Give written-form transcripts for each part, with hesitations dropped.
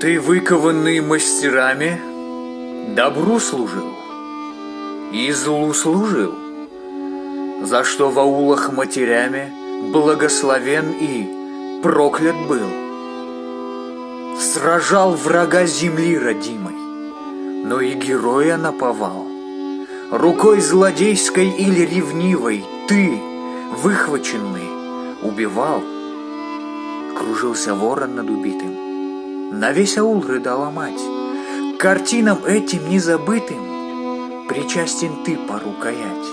Ты, выкованный мастерами, добру служил и злу служил, за что в аулах матерями благословен и проклят был. Сражал врага земли родимой, но и героя наповал. Рукой злодейской или ревнивой ты, выхваченный, убивал. Кружился ворон над убитым, на весь аул рыдала мать. К картинам этим незабытым причастен ты по рукоять.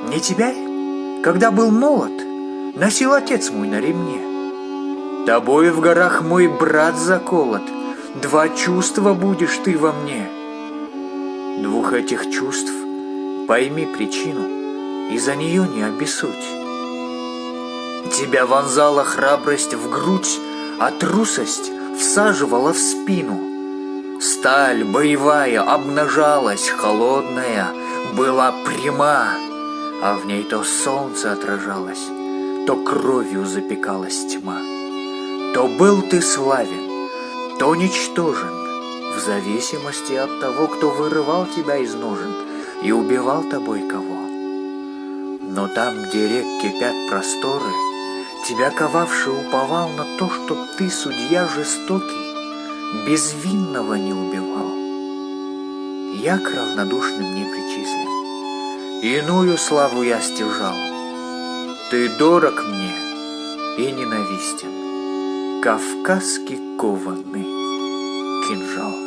Не тебя, когда был молод, носил отец мой на ремне. Тобой в горах мой брат заколот, два чувства будешь ты во мне. Двух этих чувств пойми причину, и за нее не обессудь. Тебя вонзала храбрость в грудь, а трусость всаживала в спину. Сталь боевая обнажалась, холодная, была пряма, а в ней то солнце отражалось, то кровью запекалась тьма. То был ты славен, то ничтожен, в зависимости от того, кто вырывал тебя из ножен и убивал тобой кого. Но там, где рек кипят просторы, тебя ковавший уповал на то, что ты, судья жестокий, безвинного не убивал. Я к равнодушным не причислен, иную славу я стяжал. Ты дорог мне и ненавистен, кавказский кованный кинжал.